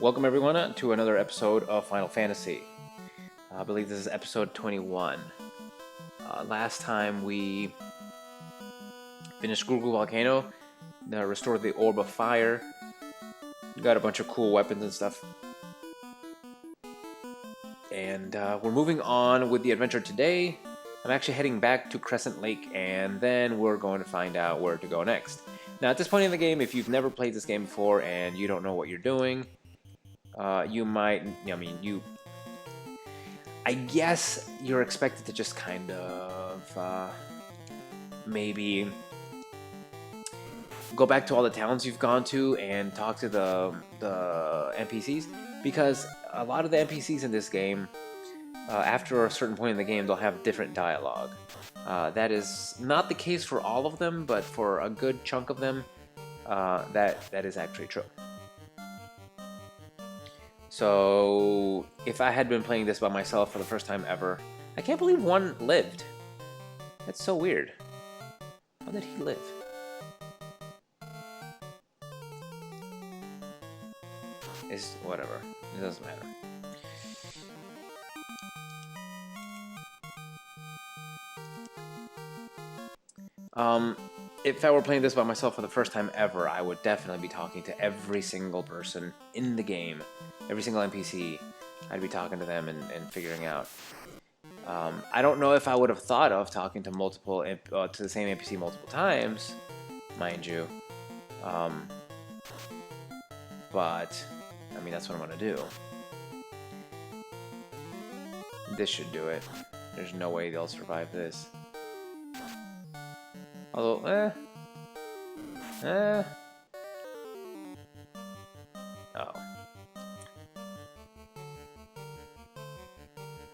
Welcome everyone to another episode of Final Fantasy. I believe this is episode 21. Last time we finished Gurgul Volcano, restored the Orb of Fire, got a bunch of cool weapons and stuff. And we're moving on with the adventure today. I'm actually heading back to Crescent Lake, and then we're going to find out where to go next. Now, at this point in the game, if you've never played this game before and you don't know what you're doing, you might, I guess you're expected to just kind of maybe go back to all the towns you've gone to and talk to the NPCs, because a lot of the NPCs in this game, after a certain point in the game, they'll have different dialogue. That is not the case for all of them, but for a good chunk of them, that is actually true. So, if I had been playing this by myself for the first time ever, I can't believe one lived. That's so weird. How did he live? It's whatever. It doesn't matter. If I were playing this by myself for the first time ever, I would definitely be talking to every single person in the game. Every single NPC, I'd be talking to them and figuring out. I don't know if I would have thought of talking to to the same NPC multiple times, mind you. But I mean, that's what I'm gonna do. This should do it. There's no way they'll survive this. Although, oh.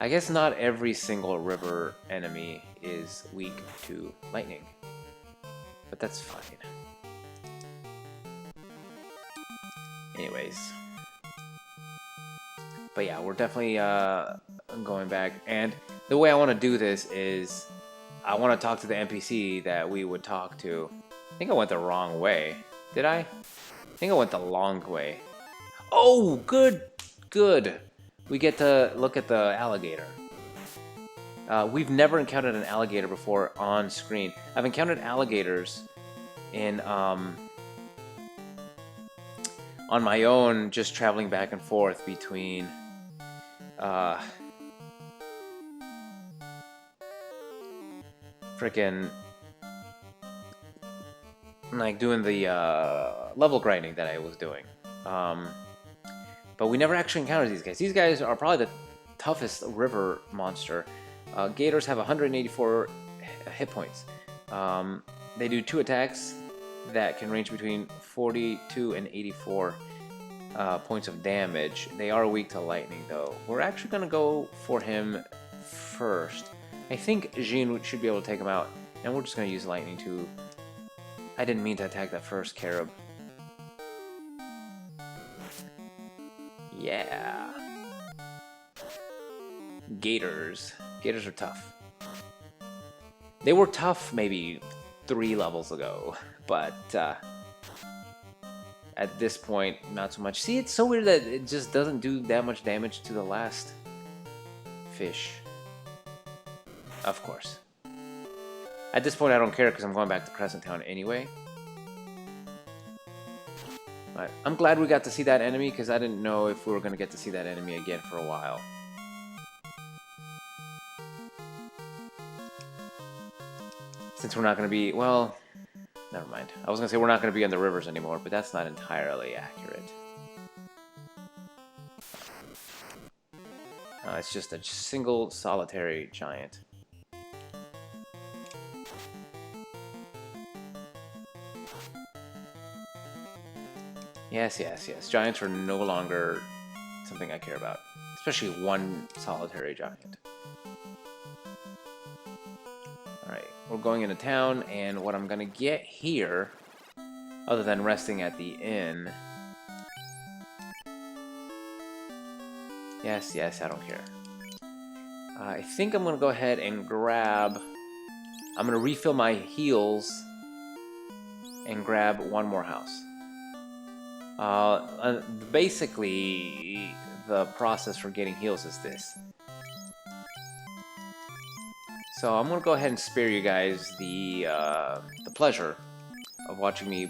I guess not every single river enemy is weak to lightning, but that's fine. Anyways. But yeah, we're definitely going back, and the way I want to do this is I want to talk to the NPC that we would talk to. I think I went the wrong way. Did I? I think I went the long way. Oh, good, good. We get to look at the alligator. We've never encountered an alligator before on screen. I've encountered alligators in on my own, just traveling back and forth between freaking like doing the level grinding that I was doing. But we never actually encountered these guys. These guys are probably the toughest river monster. Gators have 184 hit points. They do 2 attacks that can range between 42 and 84 points of damage. They are weak to lightning, though. We're actually going to go for him first. I think Jean should be able to take him out, and we're just going to use lightning to... I didn't mean to attack that first Carib. Yeah. Gators. Gators are tough. They were tough maybe 3 levels ago, but at this point, not so much. See, it's so weird that it just doesn't do that much damage to the last fish. Of course. At this point, I don't care because I'm going back to Crescent Town anyway. But I'm glad we got to see that enemy, because I didn't know if we were going to get to see that enemy again for a while. Since we're not going to be... Well, never mind. I was going to say we're not going to be on the rivers anymore, but that's not entirely accurate. It's just a single solitary giant. Yes, yes, yes. Giants are no longer something I care about. Especially one solitary giant. Alright, we're going into town, and what I'm gonna get here, other than resting at the inn... Yes, yes, I don't care. I think I'm gonna go ahead and grab... I'm gonna refill my heals and grab one more house. Basically, the process for getting heals is this. So I'm gonna go ahead and spare you guys the pleasure of watching me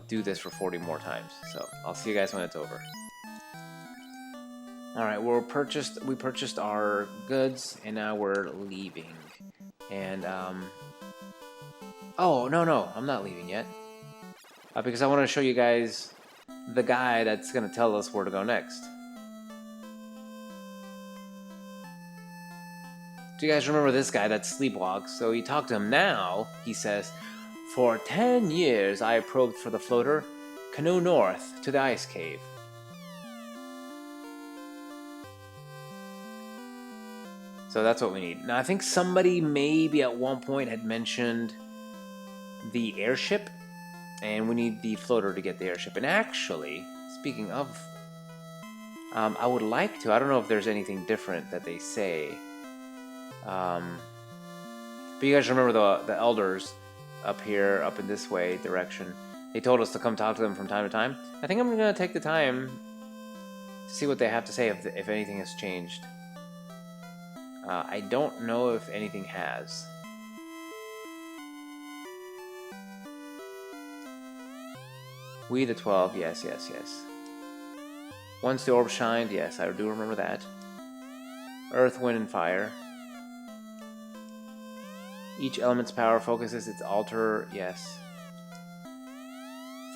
do this for 40 more times. So I'll see you guys when it's over. All right, we purchased our goods, and now we're leaving. And oh no, I'm not leaving yet. Because I want to show you guys the guy that's gonna tell us where to go next. Do you guys remember this guy that sleepwalks? So you talk to him now. He says, "For 10 years I probed for the floater, canoe north to the ice cave." So that's what we need. Now I think somebody maybe at one point had mentioned the airship, and we need the floater to get the airship. And actually, speaking of, I would like to. I don't know if there's anything different that they say. But you guys remember the elders up here, up in this way direction. They told us to come talk to them from time to time. I think I'm going to take the time to see what they have to say, if anything has changed. I don't know if anything has. We the 12, yes. Once the orb shined, yes, I do remember that. Earth, wind, and fire. Each element's power focuses its altar, yes.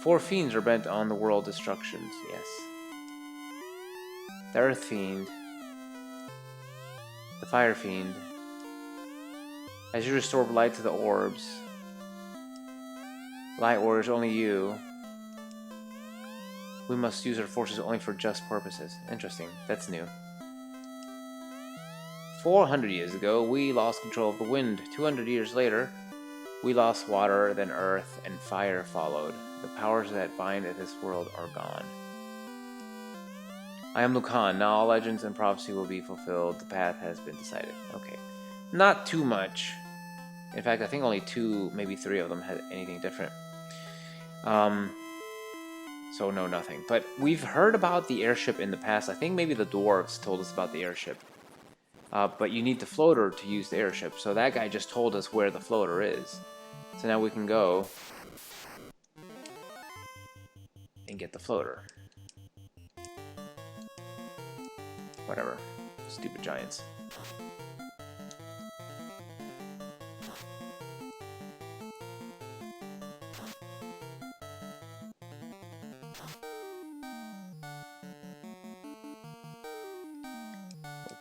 4 fiends are bent on the world destructions, yes. The Earth Fiend. The Fire Fiend. As you restore light to the orbs. Light Warriors, only you. We must use our forces only for just purposes. Interesting, that's new. 400 years ago, we lost control of the wind. 200 years later, we lost water, then earth, and fire followed. The powers that bind at this world are gone. I am Lucan. Now all legends and prophecy will be fulfilled. The path has been decided. Okay. Not too much. In fact, I think only 2, maybe 3 of them had anything different. So no, nothing. But we've heard about the airship in the past. I think maybe the dwarves told us about the airship. But you need the floater to use the airship. So that guy just told us where the floater is. So now we can go and get the floater. Whatever. Stupid giants.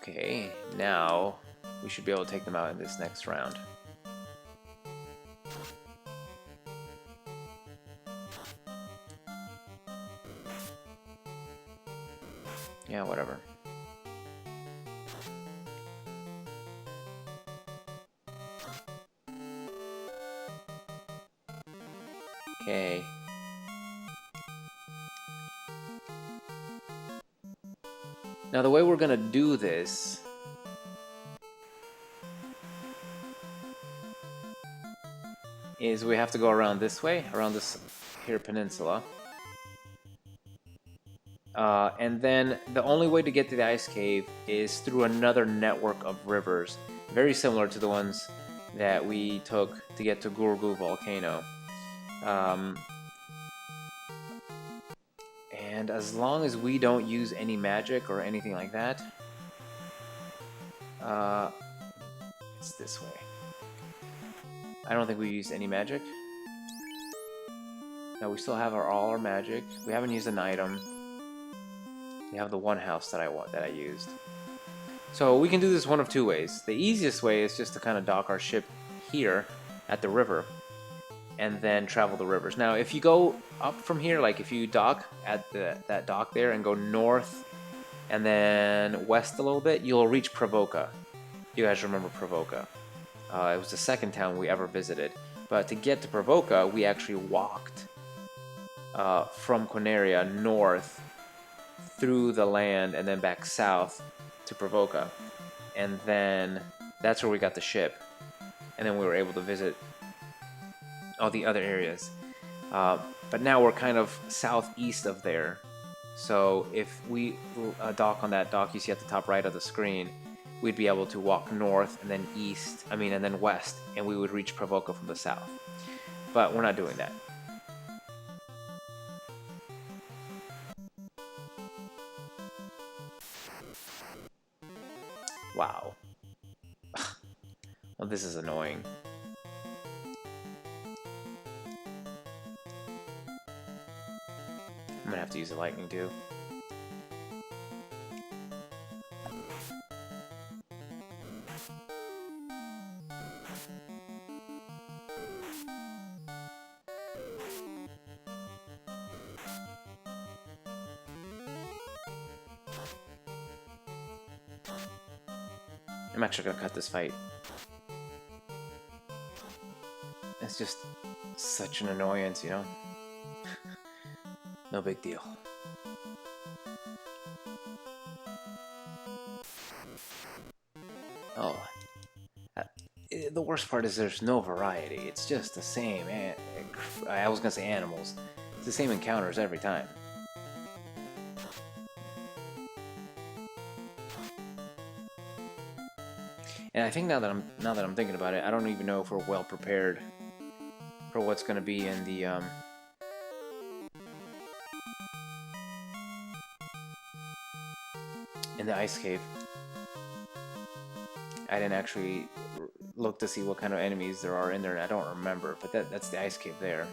Okay, now we should be able to take them out in this next round. Yeah, whatever. Okay. Now the way we're gonna do this is we have to go around this way, around this here peninsula. And then the only way to get to the ice cave is through another network of rivers, very similar to the ones that we took to get to Gurgu Volcano. And as long as we don't use any magic or anything like that, it's this way. I don't think we used any magic. No, we still have all our magic. We haven't used an item. We have the one house that I used. So we can do this one of 2 ways. The easiest way is just to kind of dock our ship here at the river and then travel the rivers. Now, if you go up from here, like if you dock at that dock there and go north and then west a little bit, you'll reach Pravoka. You guys remember Pravoka. It was the second town we ever visited. But to get to Pravoka, we actually walked from Quinaria north through the land and then back south to Pravoka. And then that's where we got the ship. And then we were able to visit all the other areas. But now we're kind of southeast of there. So if we dock on that dock you see at the top right of the screen, we'd be able to walk north and then east, and then west, and we would reach Pravoka from the south. But we're not doing that. Wow. Well, this is annoying. I'm gonna have to use the lightning too. I'm actually gonna cut this fight. It's just such an annoyance, you know? No big deal. Oh. The worst part is there's no variety. It's just the same. I was gonna say animals. It's the same encounters every time. And I think now that I'm thinking about it, I don't even know if we're well prepared for what's gonna be in the ice cave. I didn't actually look to see what kind of enemies there are in there, and I don't remember, but that's the ice cave there.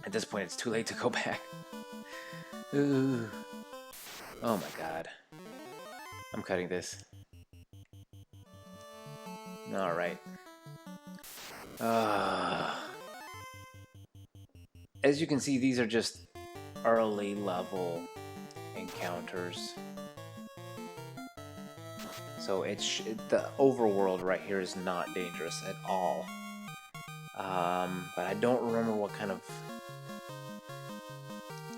At this point, it's too late to go back. Ooh. Oh my god. I'm cutting this. Alright. As you can see, these are just early level encounters. So the overworld right here is not dangerous at all. But I don't remember what kind of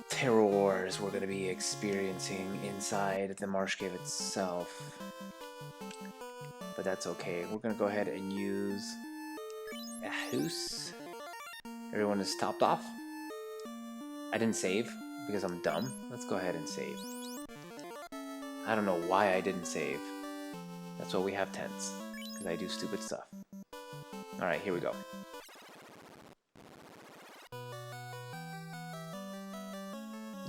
terrors we're going to be experiencing inside the Marsh Cave itself. But that's okay. We're going to go ahead and use Ahus. Everyone is topped off. I didn't save because I'm dumb. Let's go ahead and save. I don't know why I didn't save. That's why we have tents, because I do stupid stuff. Alright, here we go.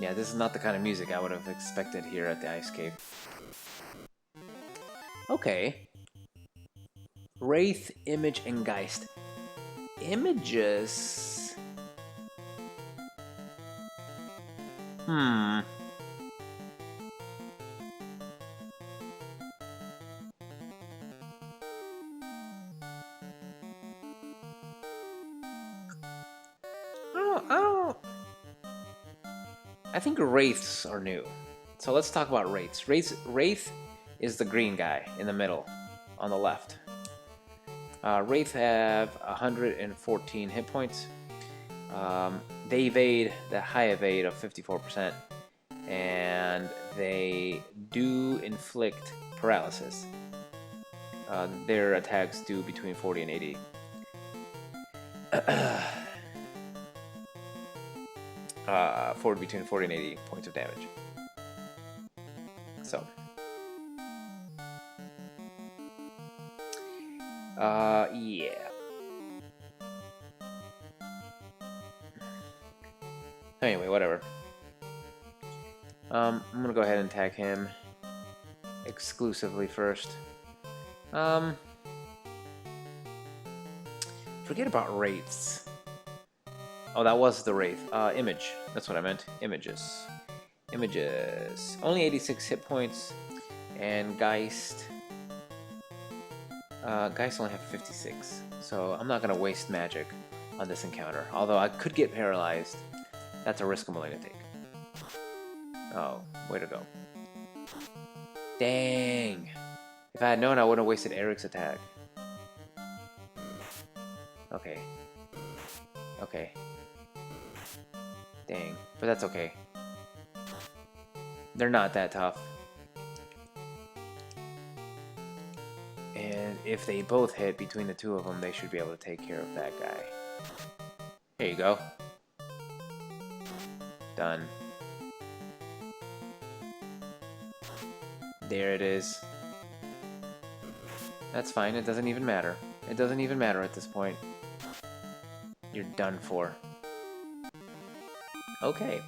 Yeah, this is not the kind of music I would have expected here at the Ice Cave. Okay. Wraith, Image, and Geist. Images... I think Wraiths are new. So let's talk about Wraiths. Wraith is the green guy in the middle, on the left. Wraith have 114 hit points. They evade, the high evade of 54%. And they do inflict paralysis. Their attacks do between 40 and 80. 40 and 80 points of damage. So. Yeah. Anyway, whatever. I'm gonna go ahead and tag him exclusively first. Forget about Wraiths. Oh, that was the Wraith. Image. That's what I meant. Images. Images. Only 86 hit points. And Geist. Geist only have 56. So I'm not going to waste magic on this encounter. Although I could get paralyzed. That's a risk I'm willing to take. Oh, way to go. Dang. If I had known, I wouldn't have wasted Eric's attack. Okay. Okay. Dang. But that's okay. They're not that tough. And if they both hit between the two of them, they should be able to take care of that guy. Here you go. Done. There it is. That's fine, it doesn't even matter. It doesn't even matter at this point. You're done for. Okay.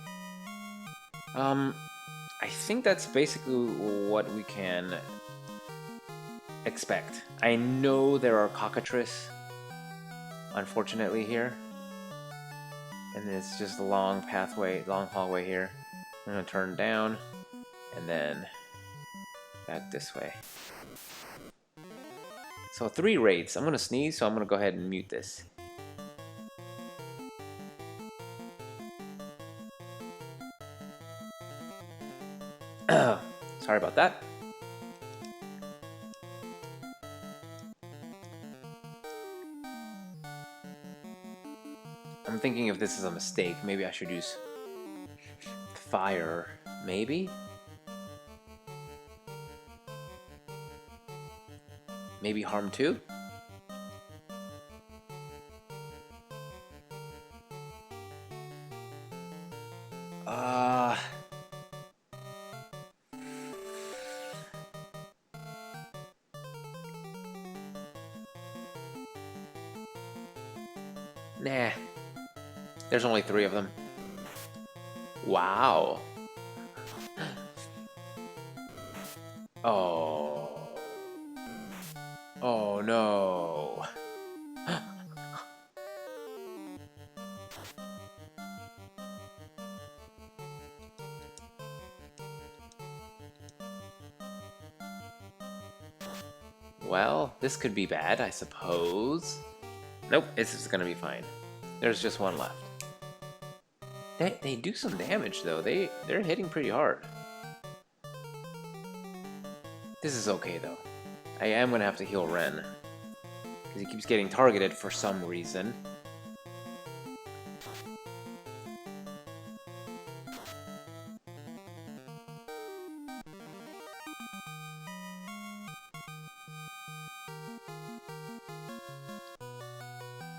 I think that's basically what we can expect. I know there are cockatrice, unfortunately, here. And it's just a long pathway, long hallway here. I'm gonna turn down, and then back this way. So 3 raids. I'm gonna sneeze, so I'm gonna go ahead and mute this. Sorry about that. I'm thinking if this is a mistake, maybe I should use fire. Maybe? Maybe harm 2? Nah. There's only 3 of them. Wow. Oh. Oh no. Well, this could be bad, I suppose. Nope, this is gonna be fine. There's just 1 left. They do some damage though. They're hitting pretty hard. This is okay though. I am gonna have to heal Ren because he keeps getting targeted for some reason.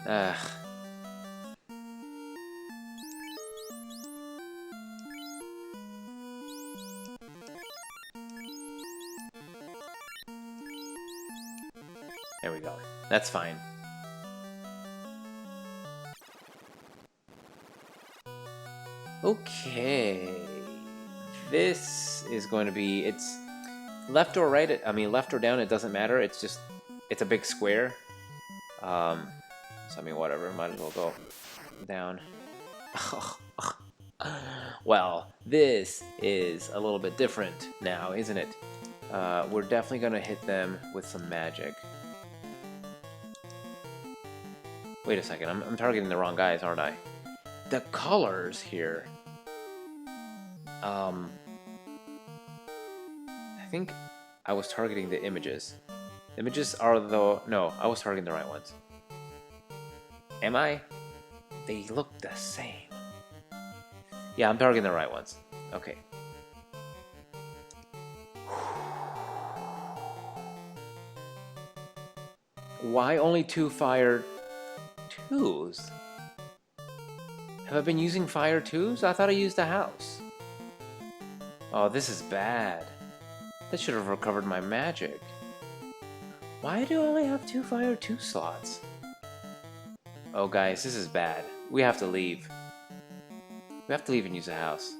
Ugh. There we go. That's fine. Okay. This is going to be... It's left or right. I mean, left or down, it doesn't matter. It's just... It's a big square. So, I mean, whatever. Might as well go down. Well, this is a little bit different now, isn't it? We're definitely going to hit them with some magic. Wait a second, I'm targeting the wrong guys, aren't I? The colors here. I think I was targeting the images. Images are the... No, I was targeting the right ones. Am I? They look the same. Yeah, I'm targeting the right ones. Okay. Why only 2 fire 2s? Have I been using fire 2s? I thought I used a house. Oh, this is bad. That should have recovered my magic. Why do I only have 2 fire 2 slots? Oh, guys, this is bad. We have to leave. We have to leave and use a house.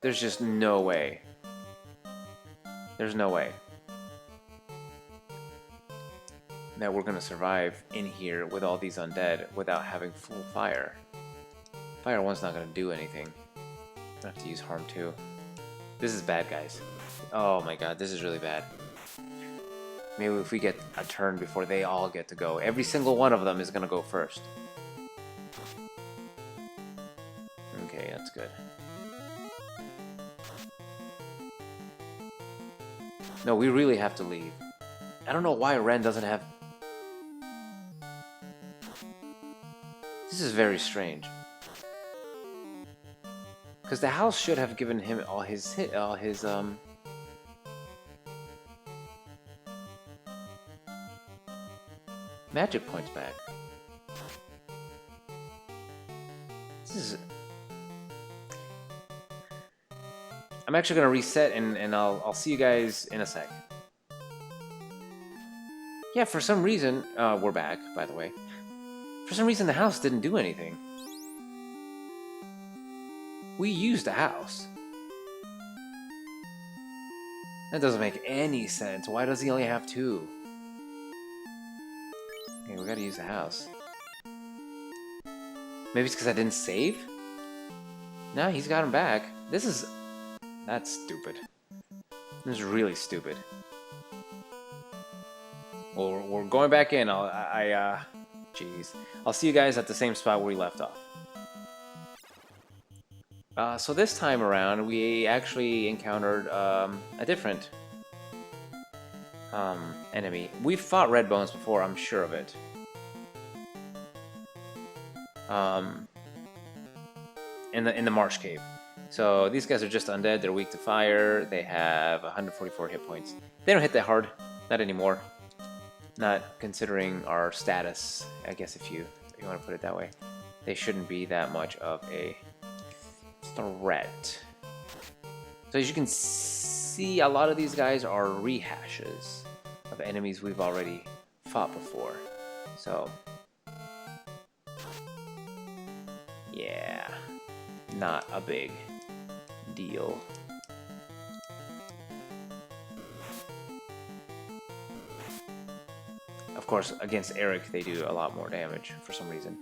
There's just no way. There's no way that we're gonna survive in here with all these undead without having full fire. Fire 1's not gonna do anything. I have to use harm 2. This is bad, guys. Oh my god, this is really bad. Maybe if we get a turn before they all get to go. Every single one of them is gonna go first. Okay, that's good. No, we really have to leave. I don't know why Ren doesn't have... This is very strange. Because the house should have given him all his magic points back. This is... I'm actually gonna reset, and I'll see you guys in a sec. Yeah, for some reason, we're back, by the way. For some reason, the house didn't do anything. We used the house. That doesn't make any sense. Why does he only have 2? Okay, we gotta use the house. Maybe it's because I didn't save? No, he's got him back. That's stupid. This is really stupid. Well, we're going back in. Jeez. I'll see you guys at the same spot where we left off. So this time around, we actually encountered a different enemy. We've fought Red Bones before, I'm sure of it. In the Marsh Cave. So these guys are just undead. They're weak to fire. They have 144 hit points. They don't hit that hard. Not anymore. Not considering our status, I guess, if you want to put it that way. They shouldn't be that much of a threat. So as you can see, a lot of these guys are rehashes of enemies we've already fought before. So yeah, not a big deal. Of course, against Eric, they do a lot more damage for some reason.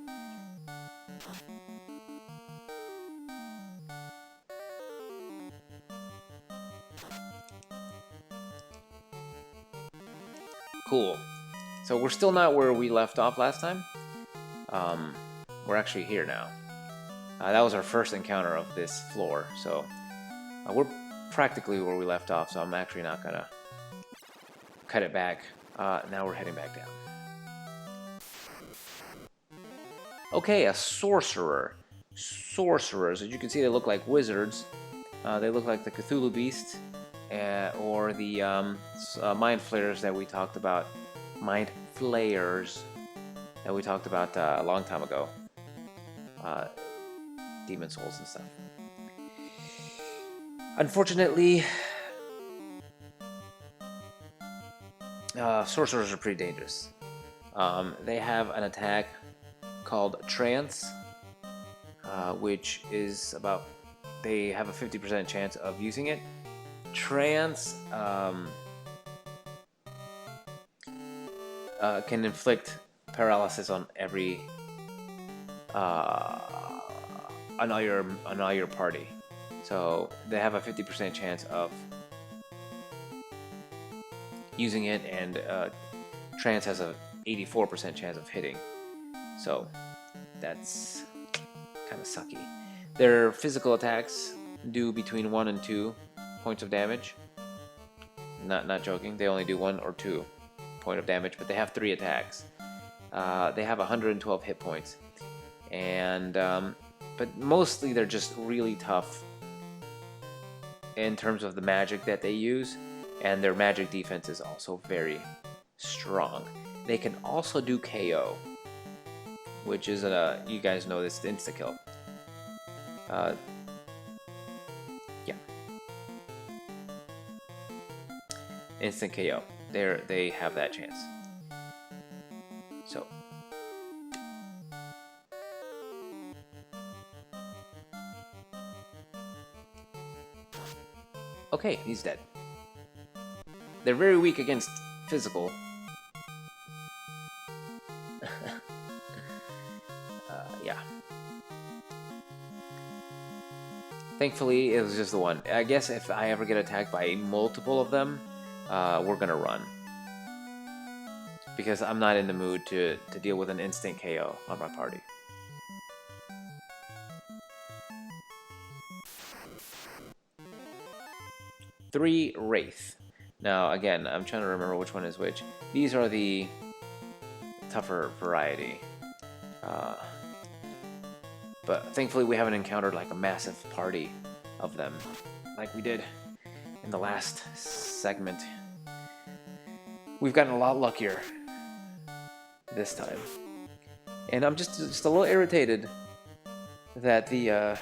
Cool. So we're still not where we left off last time. We're actually here now. That was our first encounter of this floor, so we're practically where we left off, so I'm actually not gonna cut it back. Now we're heading back down. Okay, a sorcerer. Sorcerers, as you can see, they look like wizards. They look like the Cthulhu Beast, or the Mind Flayers that we talked about. Mind Flayers that we talked about a long time ago. Demon souls and stuff. Unfortunately, sorcerers are pretty dangerous. They have an attack called Trance, which is about... They have a 50% chance of using it. Trance can inflict paralysis on every... on all your party. So they have a 50% chance of using it, and Trance has a 84% chance of hitting. So that's kind of sucky. Their physical attacks do between 1 and 2 points of damage. Not joking. They only do 1 or 2 point of damage, but they have 3 attacks. They have 112 hit points, and but mostly they're just really tough in terms of the magic that they use, and their magic defense is also very strong. They can also do KO, which is you guys know this, insta-kill. Yeah. Instant KO. They have that chance. So okay, he's dead. They're very weak against physical. Yeah. Thankfully, it was just the one. I guess if I ever get attacked by multiple of them, we're gonna run. Because I'm not in the mood to deal with an instant KO on my party. Three Wraith. Now, again, I'm trying to remember which one is which. These are the tougher variety. But thankfully we haven't encountered like a massive party of them like we did in the last segment. We've gotten a lot luckier this time. And I'm just a little irritated that the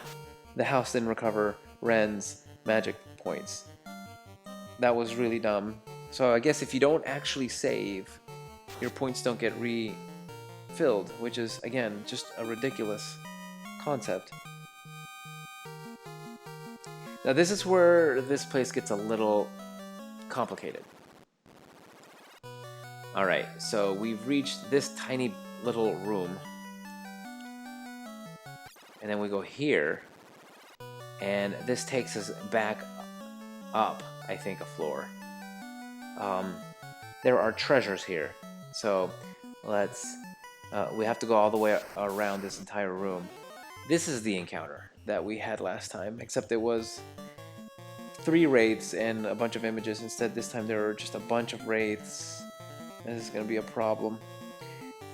house didn't recover Ren's magic points. That was really dumb. So I guess if you don't actually save, your points don't get refilled, which is, again, just a ridiculous concept. Now this is where this place gets a little complicated. Alright, so we've reached this tiny little room. And then we go here. And this takes us back up, I think, a floor. There are treasures here. So let's... we have to go all the way around this entire room. This is the encounter that we had last time, except it was 3 wraiths and a bunch of images. Instead, this time there are just a bunch of wraiths. This is going to be a problem.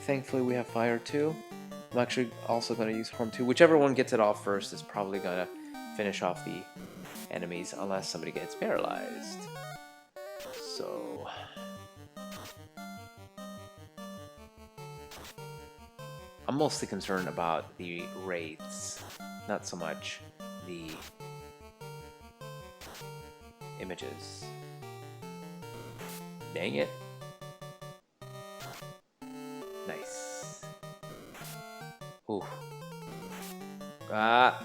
Thankfully, we have fire too. I'm actually also going to use Horn 2. Whichever one gets it off first is probably going to finish off the enemies, unless somebody gets paralyzed. So... I'm mostly concerned about the wraiths, not so much the images. Dang it. Nice. Ooh. Ah.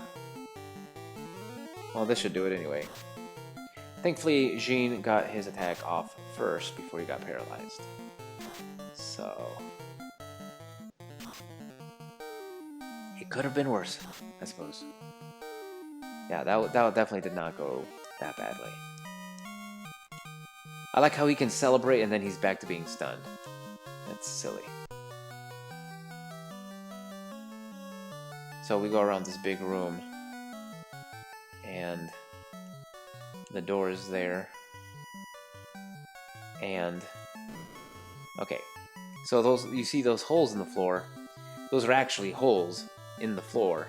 Well, this should do it anyway. Thankfully, Jean got his attack off first before he got paralyzed. So... it could have been worse, I suppose. Yeah, that definitely did not go that badly. I like how he can celebrate and then he's back to being stunned. That's silly. So we go around this big room. And the door is there. And... okay. So those, you see those holes in the floor? Those are actually holes in the floor.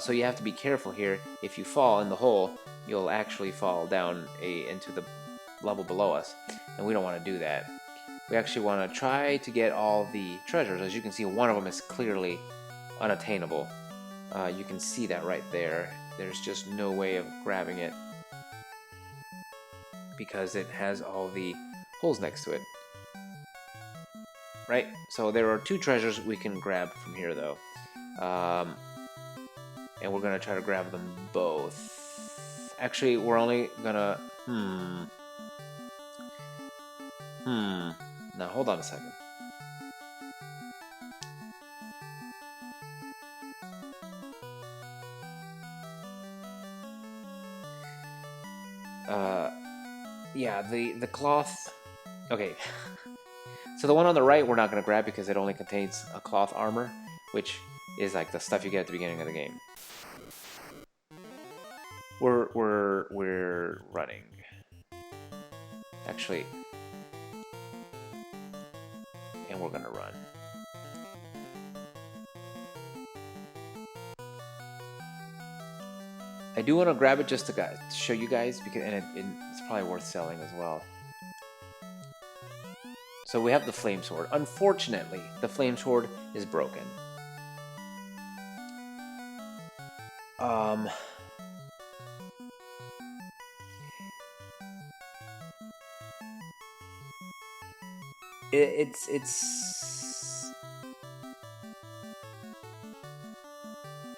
So you have to be careful here. If you fall in the hole, you'll actually fall down into the level below us. And we don't want to do that. We actually want to try to get all the treasures. As you can see, one of them is clearly unattainable. You can see that right there. There's just no way of grabbing it because it has all the holes next to it. Right? So there are 2 treasures we can grab from here, though. And we're going to try to grab them both. Actually, we're only going to... Now, hold on a second. Yeah, the cloth... okay. So the one on the right we're not going to grab because it only contains a cloth armor, which is like the stuff you get at the beginning of the game. We're running. Actually, and we're going to run. I do want to grab it just to show you guys, because it's probably worth selling as well. So we have the Flame Sword. Unfortunately, the Flame Sword is broken.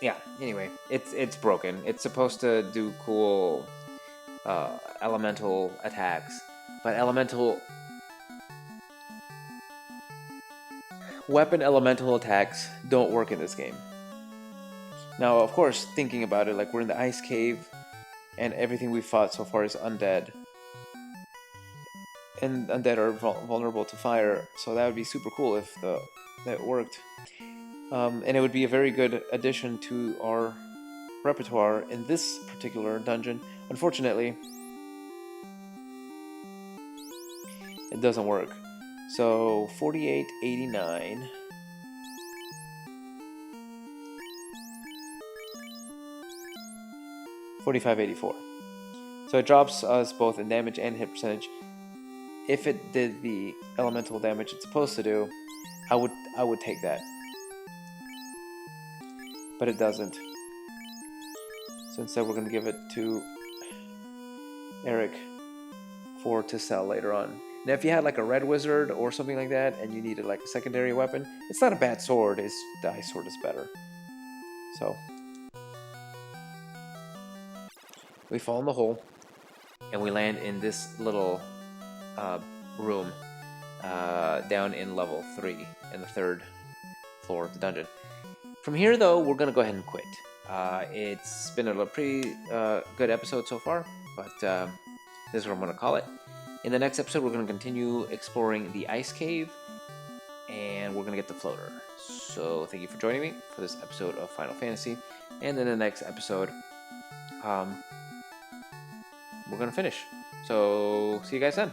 Yeah, anyway, it's broken. It's supposed to do cool elemental attacks, but weapon elemental attacks don't work in this game. Now, of course, thinking about it, like, we're in the ice cave, and everything we've fought so far is undead. And undead are vulnerable to fire, so that would be super cool if that worked. And it would be a very good addition to our repertoire in this particular dungeon. Unfortunately, it doesn't work. So 4889. $45.84. So it drops us both in damage and hit percentage. If it did the elemental damage it's supposed to do, I would take that. But it doesn't. So instead we're going to give it to Eric for to sell later on. Now, if you had like a red wizard or something like that, and you needed like a secondary weapon, it's not a bad sword. The ice sword is better. So we fall in the hole, and we land in this little room down in level 3 in the 3rd floor of the dungeon. From here, though, we're gonna go ahead and quit. It's been a pretty good episode so far, but this is what I'm gonna call it. In the next episode, we're gonna continue exploring the ice cave, and we're gonna get the floater. So thank you for joining me for this episode of Final Fantasy, and in the next episode, we're gonna finish. So see you guys then.